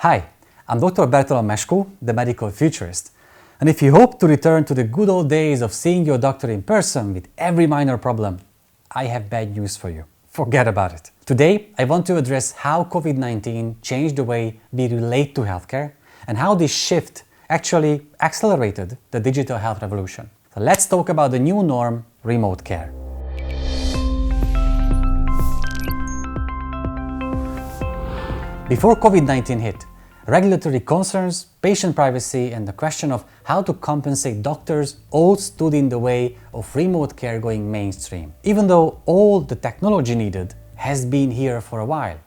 Hi, I'm Dr. Mescu, the medical futurist. And if you hope to return to the good old days of seeing your doctor in person with every minor problem, I have bad news for you. Forget about it. Today, I want to address how COVID-19 changed the way we relate to healthcare and how this shift actually accelerated the digital health revolution. So let's talk about the new norm, remote care. Before COVID-19 hit, regulatory concerns, patient privacy, and the question of how to compensate doctors all stood in the way of remote care going mainstream, even though all the technology needed has been here for a while.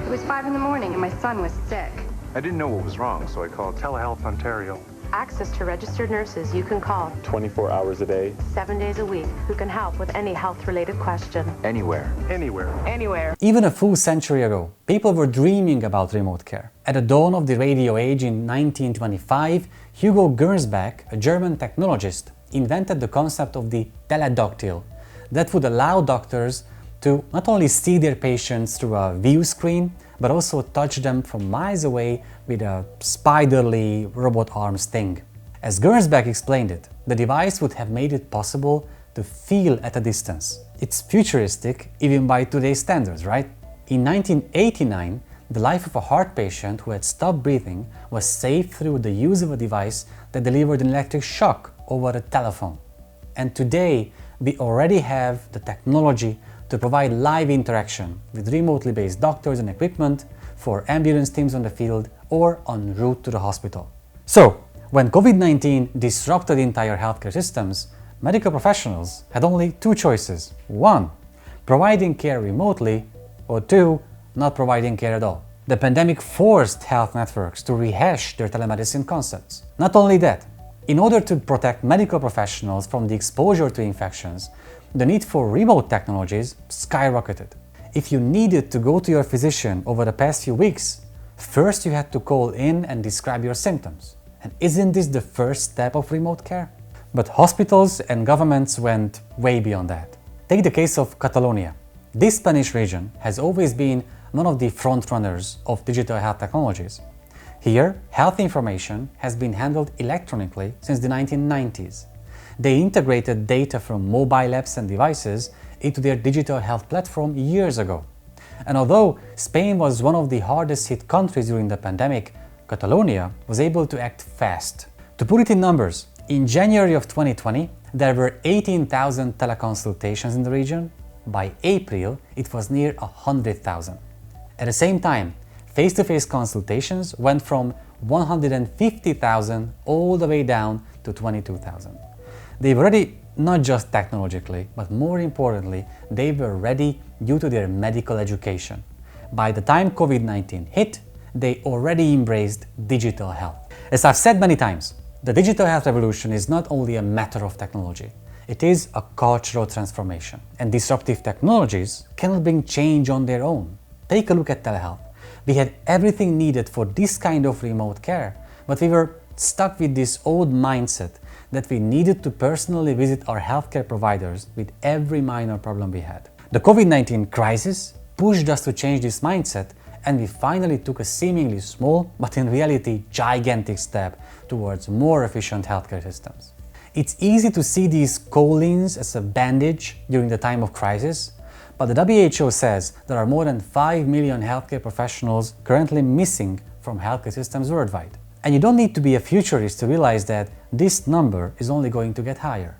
It was 5 in the morning and my son was sick. I didn't know what was wrong, so I called Telehealth Ontario. Access to registered nurses you can call 24 hours a day, 7 days a week who can help with any health-related question. Anywhere. Anywhere. Even a full century ago, people were dreaming about remote care. At the dawn of the radio age in 1925, Hugo Gernsback, a German technologist, invented the concept of the teledoctyl that would allow doctors to not only see their patients through a view screen, but also touch them from miles away with a spiderly robot arm sting. As Gernsback explained it, the device would have made it possible to feel at a distance. It's futuristic even by today's standards, right? In 1989, the life of a heart patient who had stopped breathing was saved through the use of a device that delivered an electric shock over a telephone. And today, we already have the technology to provide live interaction with remotely based doctors and equipment for ambulance teams on the field or en route to the hospital. So, when COVID-19 disrupted entire healthcare systems, medical professionals had only two choices. One, providing care remotely, or two, not providing care at all. The pandemic forced health networks to rehash their telemedicine concepts. Not only that, in order to protect medical professionals from the exposure to infections, the need for remote technologies skyrocketed. If you needed to go to your physician over the past few weeks, first you had to call in and describe your symptoms. And isn't this the first step of remote care? But hospitals and governments went way beyond that. Take the case of Catalonia. This Spanish region has always been one of the frontrunners of digital health technologies. Here, health information has been handled electronically since the 1990s. They integrated data from mobile apps and devices into their digital health platform years ago. And although Spain was one of the hardest hit countries during the pandemic, Catalonia was able to act fast. To put it in numbers, in January of 2020, there were 18,000 teleconsultations in the region. By April, it was near 100,000. At the same time, face-to-face consultations went from 150,000 all the way down to 22,000. They were ready not just technologically, but more importantly, they were ready due to their medical education. By the time COVID-19 hit, they already embraced digital health. As I've said many times, the digital health revolution is not only a matter of technology, it is a cultural transformation. And disruptive technologies cannot bring change on their own. Take a look at telehealth. We had everything needed for this kind of remote care, but we were stuck with this old mindset that we needed to personally visit our healthcare providers with every minor problem we had. The COVID-19 crisis pushed us to change this mindset, and we finally took a seemingly small, but in reality gigantic step towards more efficient healthcare systems. It's easy to see these call-ins as a bandage during the time of crisis, but the WHO says there are more than 5 million healthcare professionals currently missing from healthcare systems worldwide. And you don't need to be a futurist to realize that this number is only going to get higher.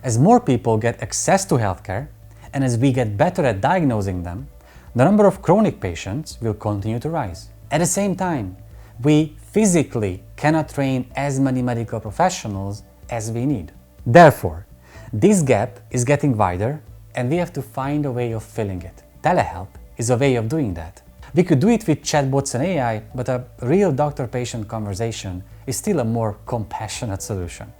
As more people get access to healthcare, and as we get better at diagnosing them, the number of chronic patients will continue to rise. At the same time, we physically cannot train as many medical professionals as we need. Therefore, this gap is getting wider, and we have to find a way of filling it. Telehealth is a way of doing that. We could do it with chatbots and AI, but a real doctor-patient conversation is still a more compassionate solution.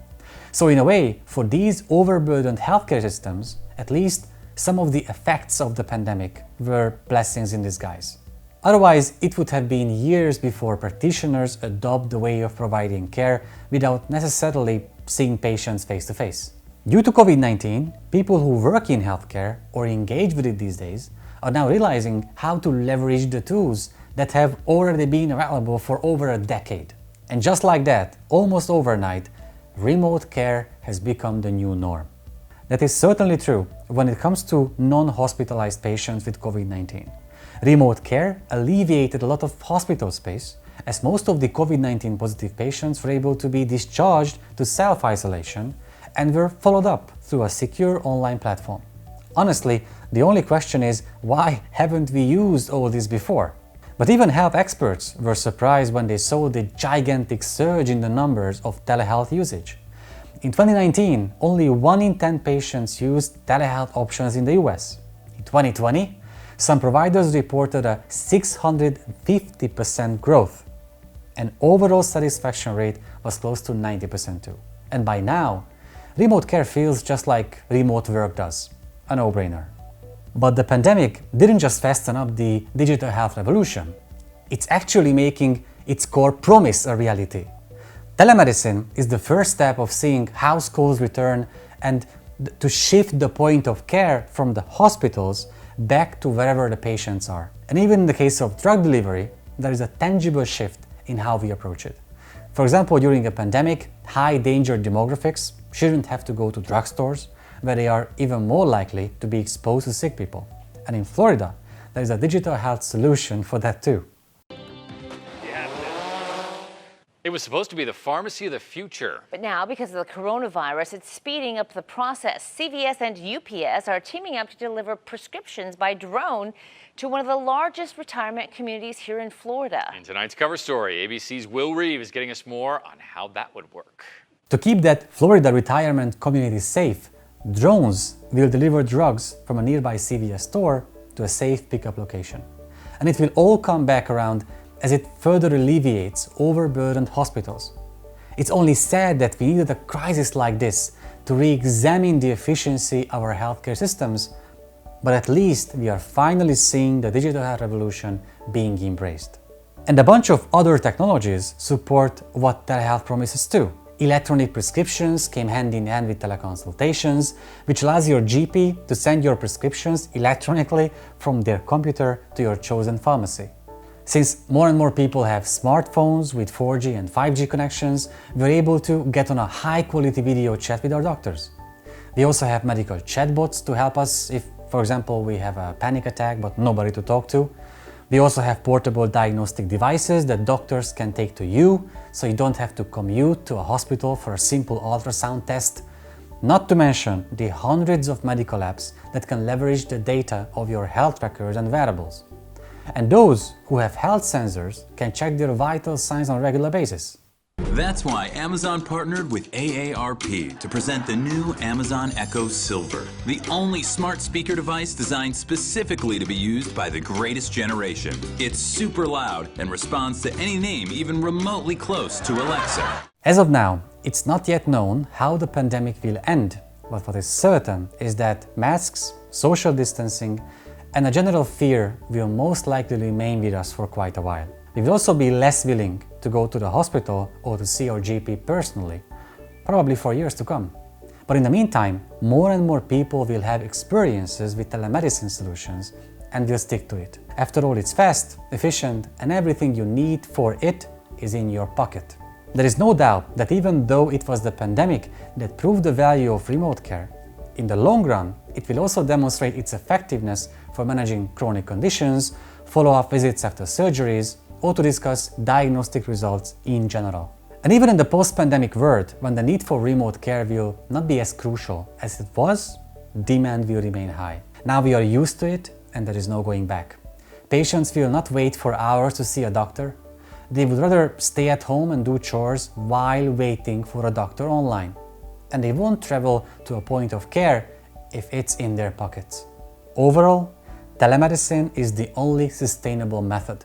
So in a way, for these overburdened healthcare systems, at least some of the effects of the pandemic were blessings in disguise. Otherwise, it would have been years before practitioners adopt the way of providing care without necessarily seeing patients face to face. Due to COVID-19, people who work in healthcare or engage with it these days are now realizing how to leverage the tools that have already been available for over a decade. And just like that, almost overnight, remote care has become the new norm. That is certainly true when it comes to non-hospitalized patients with COVID-19. Remote care alleviated a lot of hospital space, as most of the COVID-19 positive patients were able to be discharged to self-isolation and were followed up through a secure online platform. Honestly, the only question is, why haven't we used all this before? But even health experts were surprised when they saw the gigantic surge in the numbers of telehealth usage. In 2019, only 1 in 10 patients used telehealth options in the US. In 2020, some providers reported a 650% growth, and overall satisfaction rate was close to 90% too. And by now, remote care feels just like remote work does, a no-brainer. But the pandemic didn't just fasten up the digital health revolution, it's actually making its core promise a reality. Telemedicine is the first step of seeing how schools return and to shift the point of care from the hospitals back to wherever the patients are. And even in the case of drug delivery, there is a tangible shift in how we approach it. For example, during a pandemic, high-danger demographics shouldn't have to go to drugstores, where they are even more likely to be exposed to sick people. And in Florida, there is a digital health solution for that too. It was supposed to be the pharmacy of the future. But now, because of the coronavirus, it's speeding up the process. CVS and UPS are teaming up to deliver prescriptions by drone to one of the largest retirement communities here in Florida. In tonight's cover story, ABC's Will Reeve is getting us more on how that would work. To keep that Florida retirement community safe, drones will deliver drugs from a nearby CVS store to a safe pickup location. And it will all come back around as it further alleviates overburdened hospitals. It's only sad that we needed a crisis like this to re-examine the efficiency of our healthcare systems, but at least we are finally seeing the digital health revolution being embraced. And a bunch of other technologies support what telehealth promises too. Electronic prescriptions came hand in hand with teleconsultations, which allows your GP to send your prescriptions electronically from their computer to your chosen pharmacy. Since more and more people have smartphones with 4G and 5G connections, we're able to get on a high-quality video chat with our doctors. We also have medical chatbots to help us if, for example, we have a panic attack but nobody to talk to. We also have portable diagnostic devices that doctors can take to you, so you don't have to commute to a hospital for a simple ultrasound test. Not to mention the hundreds of medical apps that can leverage the data of your health records and wearables. And those who have health sensors can check their vital signs on a regular basis. That's why Amazon partnered with AARP to present the new Amazon Echo Silver, the only smart speaker device designed specifically to be used by the greatest generation. It's super loud and responds to any name even remotely close to Alexa. As of now, it's not yet known how the pandemic will end, but what is certain is that masks, social distancing, and a general fear will most likely remain with us for quite a while. We will also be less willing to go to the hospital or to see our GP personally, probably for years to come. But in the meantime, more and more people will have experiences with telemedicine solutions and will stick to it. After all, it's fast, efficient, and everything you need for it is in your pocket. There is no doubt that even though it was the pandemic that proved the value of remote care, in the long run, it will also demonstrate its effectiveness for managing chronic conditions, follow-up visits after surgeries, or to discuss diagnostic results in general. And even in the post-pandemic world, when the need for remote care will not be as crucial as it was, demand will remain high. Now we are used to it and there is no going back. Patients will not wait for hours to see a doctor. They would rather stay at home and do chores while waiting for a doctor online. And they won't travel to a point of care if it's in their pockets. Overall, telemedicine is the only sustainable method.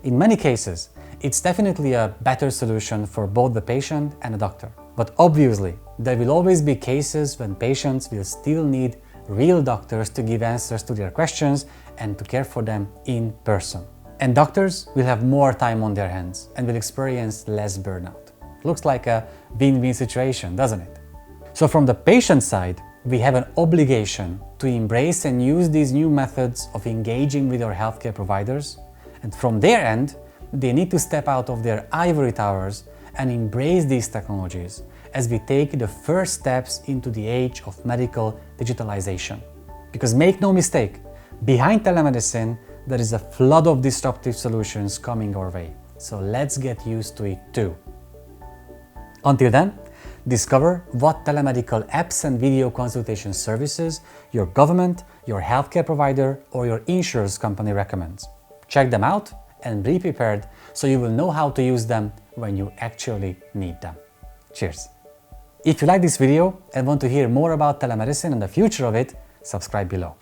In many cases, it's definitely a better solution for both the patient and the doctor. But obviously, there will always be cases when patients will still need real doctors to give answers to their questions and to care for them in person. And doctors will have more time on their hands and will experience less burnout. Looks like a win-win situation, doesn't it? So from the patient side, we have an obligation to embrace and use these new methods of engaging with our healthcare providers. And from their end, they need to step out of their ivory towers and embrace these technologies as we take the first steps into the age of medical digitalization. Because make no mistake, behind telemedicine, there is a flood of disruptive solutions coming our way. So let's get used to it too. Until then, discover what telemedical apps and video consultation services your government, your healthcare provider, or your insurance company recommends. Check them out and be prepared so you will know how to use them when you actually need them. Cheers! If you like this video and want to hear more about telemedicine and the future of it, subscribe below.